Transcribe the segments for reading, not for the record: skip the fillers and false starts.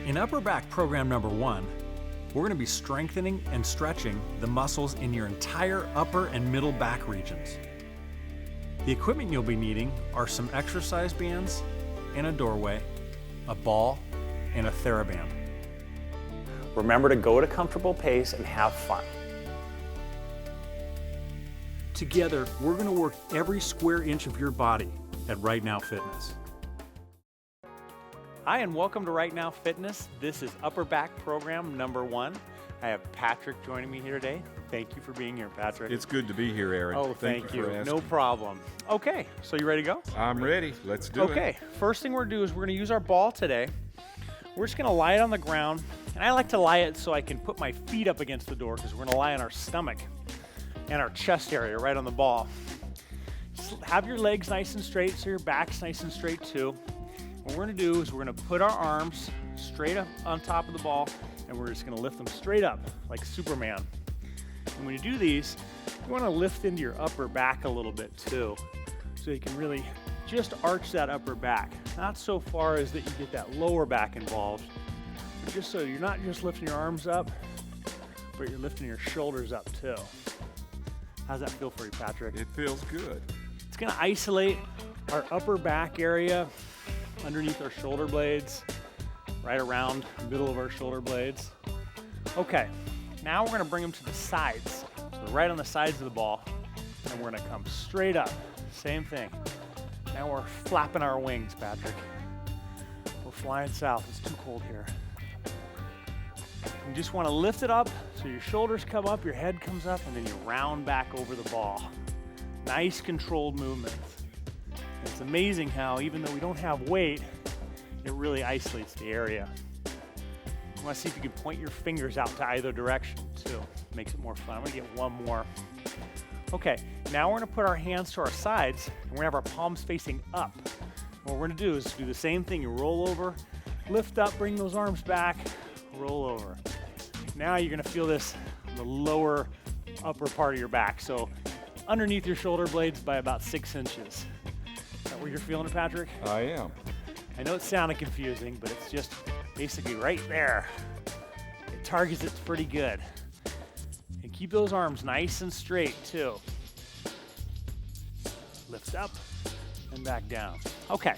In upper back program number 1, we're going to be strengthening and stretching the muscles in your entire upper and middle back regions. The equipment you'll be needing are some exercise bands and a doorway, a ball, and a TheraBand. Remember to go at a comfortable pace and have fun. Together, we're going to work every square inch of your body at Wright Now Fitness. Hi, and welcome to Wright Now Fitness. This is upper back program number 1. I have Patrick joining me here today. Thank you for being here, Patrick. It's good to be here, Aaron. Oh, thank you. For asking. No problem. Okay, so you ready to go? I'm ready. Let's do it. Okay, first thing we're going to do is we're going to use our ball today. We're just going to lie it on the ground, and I like to lie it so I can put my feet up against the door because we're going to lie on our stomach and our chest area right on the ball. Just have your legs nice and straight so your back's nice and straight too. What we're going to do is we're going to put our arms straight up on top of the ball, and we're just going to lift them straight up like Superman. And when you do these, you want to lift into your upper back a little bit too, so you can really just arch that upper back. Not so far as that you get that lower back involved, but just so you're not just lifting your arms up, but you're lifting your shoulders up too. How's that feel for you, Patrick? It feels good. It's going to isolate our upper back area underneath our shoulder blades, right around the middle of our shoulder blades. Okay, now we're going to bring them to the sides. So right on the sides of the ball, and we're going to come straight up. Same thing. Now we're flapping our wings, Patrick. We're flying south. It's too cold here. You just want to lift it up so your shoulders come up, your head comes up, and then you round back over the ball. Nice controlled movements. It's amazing how, even though we don't have weight, it really isolates the area. You want to see if you can point your fingers out to either direction too. Makes it more fun. I'm going to get one more. Okay, now we're going to put our hands to our sides, and we're going to have our palms facing up. What we're going to do is do the same thing. You roll over, lift up, bring those arms back, roll over. Now you're going to feel this in the lower upper part of your back, so underneath your shoulder blades by about 6 inches. Is that where you're feeling it, Patrick? I am. I know it sounded confusing, but it's just basically right there. It targets it pretty good. And keep those arms nice and straight too. Lift up and back down. Okay,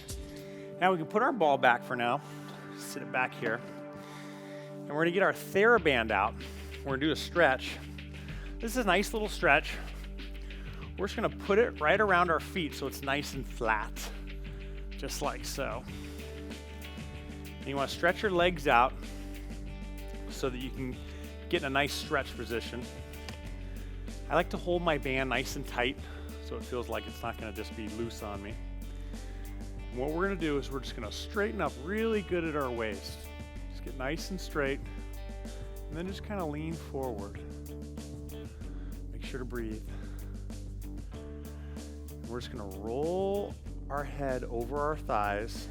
now we can put our ball back for now. Sit it back here. And we're gonna get our TheraBand out. We're gonna do a stretch. This is a nice little stretch. We're just gonna put it right around our feet so it's nice and flat, just like so. And you wanna stretch your legs out so that you can get in a nice stretch position. I like to hold my band nice and tight so it feels like it's not gonna just be loose on me. And what we're gonna do is we're just gonna straighten up really good at our waist. Just get nice and straight, and then just kind of lean forward. Make sure to breathe. We're just gonna roll our head over our thighs.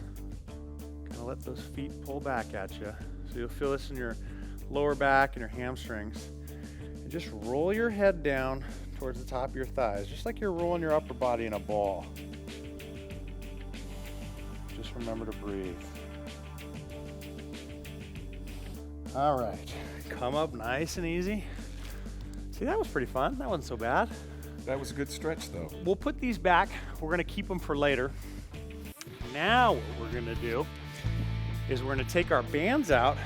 Kind of let those feet pull back at you. So you'll feel this in your lower back and your hamstrings. And just roll your head down towards the top of your thighs, just like you're rolling your upper body in a ball. Just remember to breathe. All right, come up nice and easy. See, that was pretty fun. That wasn't so bad. That was a good stretch, though. We'll put these back. We're gonna keep them for later. Now what we're gonna do is we're gonna take our bands out,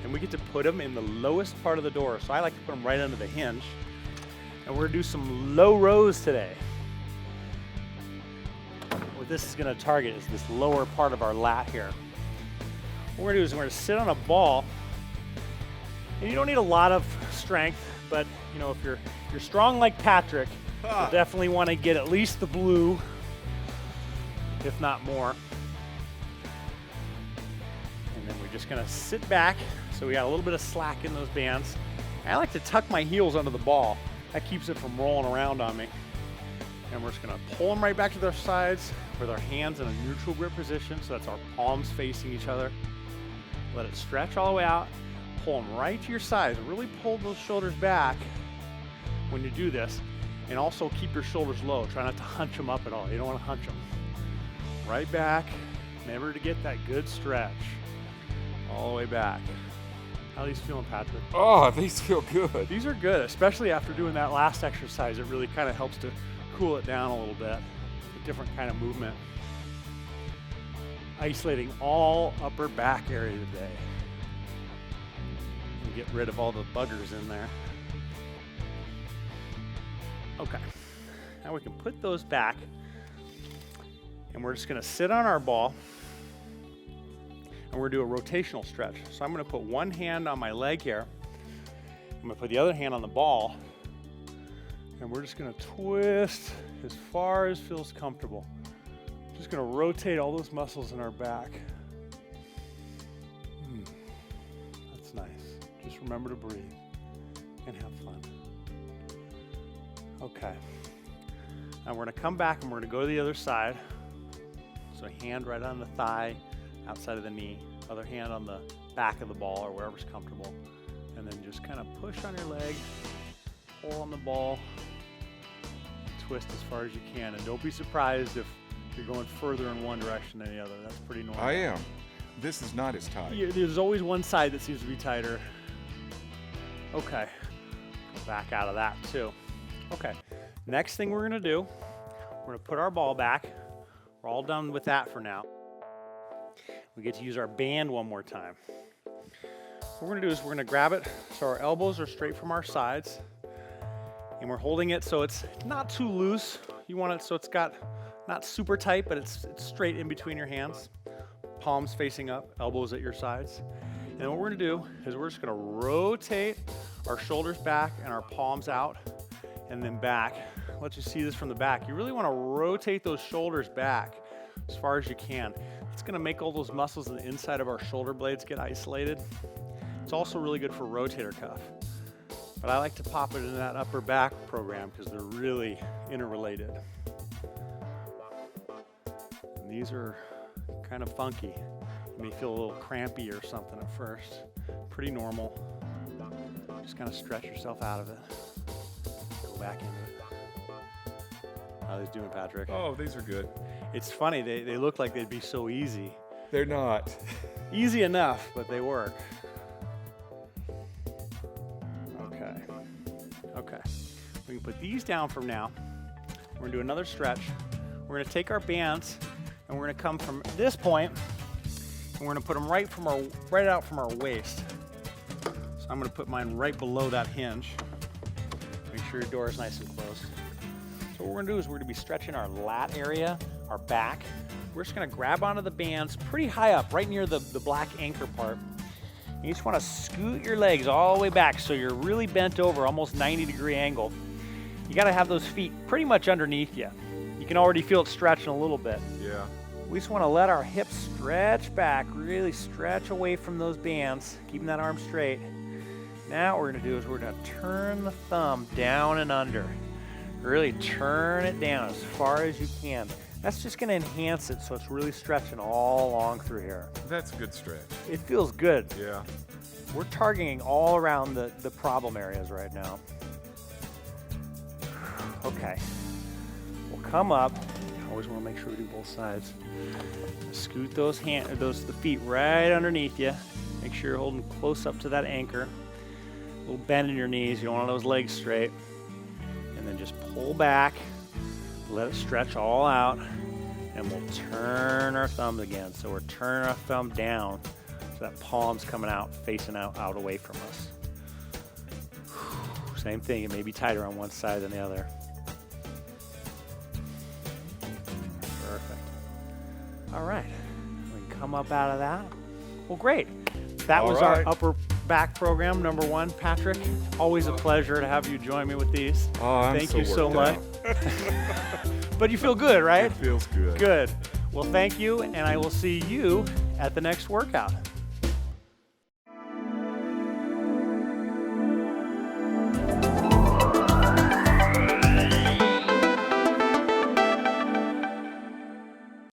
and we get to put them in the lowest part of the door. So I like to put them right under the hinge. And we're gonna do some low rows today. What this is gonna target is this lower part of our lat here. What we're gonna do is we're gonna sit on a ball, and you don't need a lot of strength, but you know, if you're strong like Patrick, you'll definitely wanna get at least the blue, if not more. And then we're just gonna sit back, so we got a little bit of slack in those bands. I like to tuck my heels under the ball. That keeps it from rolling around on me. And we're just gonna pull them right back to their sides with our hands in a neutral grip position, so that's our palms facing each other. Let it stretch all the way out. Pull them right to your sides. Really pull those shoulders back when you do this. And also keep your shoulders low. Try not to hunch them up at all. You don't want to hunch them. Right back. Remember to get that good stretch all the way back. How are these feeling, Patrick? Oh, these feel good. These are good, especially after doing that last exercise. It really kind of helps to cool it down a little bit. A different kind of movement. Isolating all upper back area today. And get rid of all the buggers in there. Okay, now we can put those back, and we're just gonna sit on our ball, and we're gonna do a rotational stretch. So I'm gonna put one hand on my leg here, I'm gonna put the other hand on the ball, and we're just gonna twist as far as feels comfortable. Just gonna rotate all those muscles in our back. That's nice. Just remember to breathe and have fun. Okay. Now we're gonna come back and we're gonna go to the other side. So hand right on the thigh, outside of the knee. Other hand on the back of the ball or wherever's comfortable. And then just kind of push on your leg, pull on the ball, twist as far as you can. And don't be surprised if you're going further in one direction than the other. That's pretty normal. I am. This is not as tight. There's always one side that seems to be tighter. Okay. Go back out of that too. Okay, next thing we're gonna do, we're gonna put our ball back. We're all done with that for now. We get to use our band one more time. What we're gonna do is we're gonna grab it so our elbows are straight from our sides, and we're holding it so it's not too loose. You want it so it's got not super tight, but it's straight in between your hands. Palms facing up, elbows at your sides. And what we're gonna do is we're just gonna rotate our shoulders back and our palms out. And then back. Let you see this from the back. You really want to rotate those shoulders back as far as you can. It's going to make all those muscles on the inside of our shoulder blades get isolated. It's also really good for rotator cuff. But I like to pop it into that upper back program because they're really interrelated. And these are kind of funky. You may feel a little crampy or something at first. Pretty normal. Just kind of stretch yourself out of it. Back into it. How are these doing, Patrick? Oh, these are good. It's funny, they look like they'd be so easy. They're not. Easy enough, but they work. Okay. We can put these down from now. We're gonna do another stretch. We're gonna take our bands and we're gonna come from this point and we're gonna put them right out from our waist. So I'm gonna put mine right below that hinge. Make sure your door is nice and close. So what we're gonna do is we're gonna be stretching our lat area, our back. We're just gonna grab onto the bands pretty high up, right near the black anchor part. And you just wanna scoot your legs all the way back so you're really bent over, almost 90-degree angle. You gotta have those feet pretty much underneath you. You can already feel it stretching a little bit. Yeah. We just wanna let our hips stretch back, really stretch away from those bands, keeping that arm straight. Now what we're gonna do is we're gonna turn the thumb down and under. Really turn it down as far as you can. That's just gonna enhance it so it's really stretching all along through here. That's a good stretch. It feels good. Yeah. We're targeting all around the problem areas right now. Okay, we'll come up. Always wanna make sure we do both sides. Scoot the feet right underneath you. Make sure you're holding close up to that anchor. A little bend in your knees, you don't want those legs straight. And then just pull back, let it stretch all out, and we'll turn our thumb again. So we're turning our thumb down so that palm's coming out, facing out away from us. Same thing, it may be tighter on one side than the other. Perfect. All right, we can come up out of that. Well, great. That was our upper back program, number 1. Patrick, always a pleasure to have you join me with these. Oh, I'm Thank you so worked much. out. But you feel good, right? It feels good. Good. Well, thank you, and I will see you at the next workout.